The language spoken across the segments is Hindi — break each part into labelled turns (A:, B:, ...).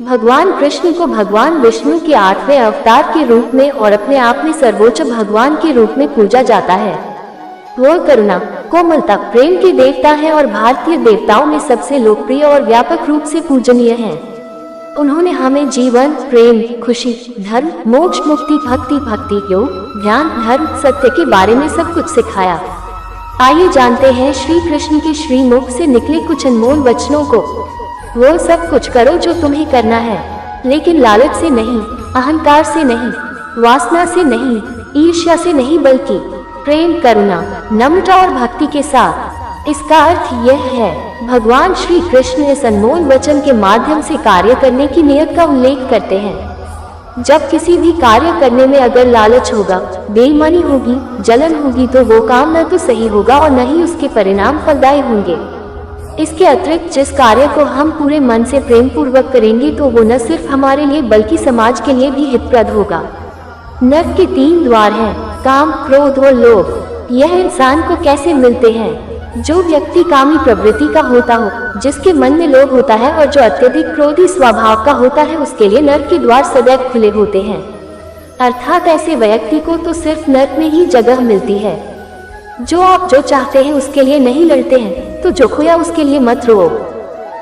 A: भगवान कृष्ण को भगवान विष्णु के 8वें अवतार के रूप में और अपने आप में सर्वोच्च भगवान के रूप में पूजा जाता है। वह करुणा, कोमलता, प्रेम के देवता हैं और भारतीय देवताओं में सबसे लोकप्रिय और व्यापक रूप से पूजनीय हैं। उन्होंने हमें जीवन, प्रेम, खुशी, धर्म, मोक्ष, मुक्ति, भक्ति योग, ध्यान, धर्म, सत्य के बारे में सब कुछ सिखाया। आइए जानते हैं श्री कृष्ण के श्री मुख से निकले कुछ अनमोल वचनों को। वो सब कुछ करो जो तुम्हें करना है, लेकिन लालच से नहीं, अहंकार से नहीं, वासना से नहीं, ईर्ष्या से नहीं, बल्कि प्रेम, करुणा, नम्रता और भक्ति के साथ। इसका अर्थ यह है, भगवान श्री कृष्ण इस अनमोल वचन के माध्यम से कार्य करने की नियत का उल्लेख करते हैं। जब किसी भी कार्य करने में अगर लालच होगा, बेईमानी होगी, जलन होगी, तो वो काम न तो सही होगा और न ही उसके परिणाम फलदायी होंगे। इसके अतिरिक्त जिस कार्य को हम पूरे मन से प्रेम पूर्वक करेंगे तो वो न सिर्फ हमारे लिए बल्कि समाज के लिए भी हितप्रद होगा। नर्क के 3 द्वार हैं, काम, क्रोध और लोभ। यह इंसान को कैसे मिलते हैं? जो व्यक्ति कामी प्रवृत्ति का होता हो, जिसके मन में लोभ होता है और जो अत्यधिक क्रोधी स्वभाव का होता है, उसके लिए नर्क के द्वार सदैव खुले होते हैं। अर्थात ऐसे व्यक्ति को तो सिर्फ नर्क में ही जगह मिलती है। जो आप जो चाहते हैं उसके लिए नहीं लड़ते हैं, तो जो खोया उसके लिए मत रो।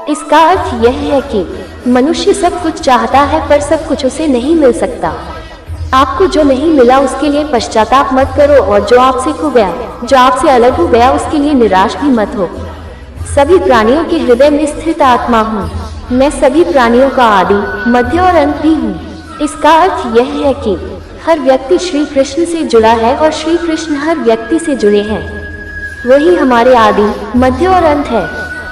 A: इसका अर्थ यह है कि मनुष्य सब कुछ चाहता है पर सब कुछ उसे नहीं मिल सकता। आपको जो नहीं मिला उसके लिए पश्चाताप मत करो, और जो आपसे खो गया, जो आपसे अलग हो गया, उसके लिए निराश भी मत हो। सभी प्राणियों के हृदय में स्थित आत्मा हूँ। मैं सभी प्राणियों का आदि, मध्य और अंत भी हूँ। इसका अर्थ यह है कि हर व्यक्ति श्री कृष्ण से जुड़ा है और श्री कृष्ण हर व्यक्ति से जुड़े हैं। वही हमारे आदि, मध्य और अंत है।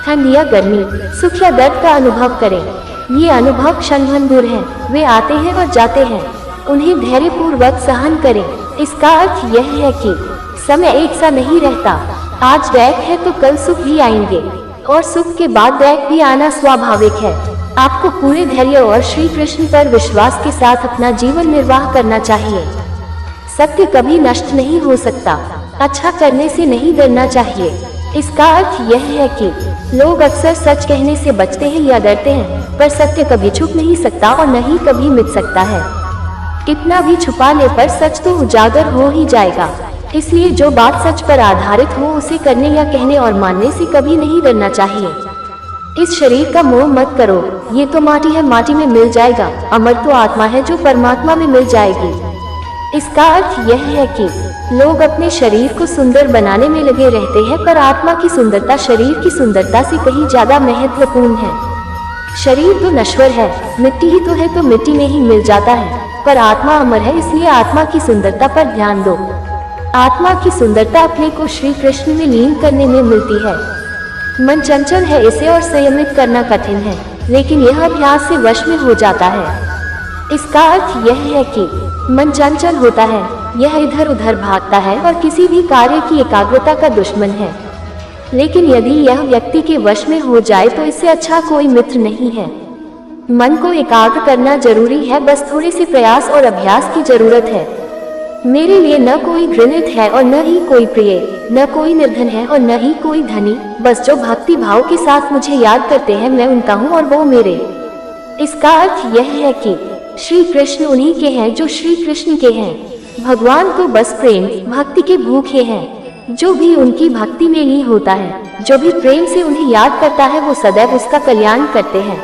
A: ठंड या गर्मी, सुख या दर्द का अनुभव करें। ये अनुभव क्षणभंगुर हैं, वे आते हैं और जाते हैं। उन्हें धैर्यपूर्वक सहन करें। इसका अर्थ यह है कि समय एक सा नहीं रहता। आज दैक है तो कल सुख भी आएंगे, और सुख के बाद दैक भी आना स्वाभाविक है। आपको पूरे धैर्य और श्री कृष्ण पर विश्वास के साथ अपना जीवन निर्वाह करना चाहिए। सत्य कभी नष्ट नहीं हो सकता। अच्छा करने से नहीं डरना चाहिए। इसका अर्थ यह है कि लोग अक्सर सच कहने से बचते हैं या डरते हैं, पर सत्य कभी छुप नहीं सकता और न ही कभी मिट सकता है। कितना भी छुपाने पर सच तो उजागर हो ही जाएगा। इसलिए जो बात सच पर आधारित हो उसे करने या कहने और मानने से कभी नहीं डरना चाहिए। इस शरीर का मोह मत करो। ये तो माटी है, माटी में मिल जाएगा। अमर तो आत्मा है जो परमात्मा में मिल जाएगी। इसका अर्थ यह है कि लोग अपने शरीर को सुंदर बनाने में लगे रहते हैं, पर आत्मा की सुंदरता शरीर की सुंदरता से कहीं ज्यादा महत्वपूर्ण है। शरीर तो नश्वर है, मिट्टी ही तो है, तो मिट्टी में ही मिल जाता है, पर आत्मा अमर है। इसलिए आत्मा की सुंदरता पर ध्यान दो। आत्मा की सुंदरता अपने को श्री कृष्ण में लीन करने में मिलती है। मन चंचल है, इसे और संयमित करना कठिन है, लेकिन यह अभ्यास से वश में हो जाता है। इसका अर्थ यह है कि मन चंचल होता है, यह इधर उधर भागता है और किसी भी कार्य की एकाग्रता का दुश्मन है। लेकिन यदि यह व्यक्ति के वश में हो जाए तो इससे अच्छा कोई मित्र नहीं है। मन को एकाग्र करना जरूरी है, बस थोड़े से प्रयास और अभ्यास की जरूरत है। मेरे लिए न कोई घृणित है और न ही कोई प्रिय, न कोई निर्धन है और न ही कोई धनी। बस जो भक्ति भाव के साथ मुझे याद करते हैं, मैं उनका हूँ और वो मेरे। इसका अर्थ यह है कि श्री कृष्ण उन्हीं के हैं जो श्री कृष्ण के हैं। भगवान तो बस प्रेम, भक्ति के भूखे हैं। जो भी उनकी भक्ति में लीन होता है, जो भी प्रेम से उन्हें याद करता है, वो सदैव उसका कल्याण करते हैं।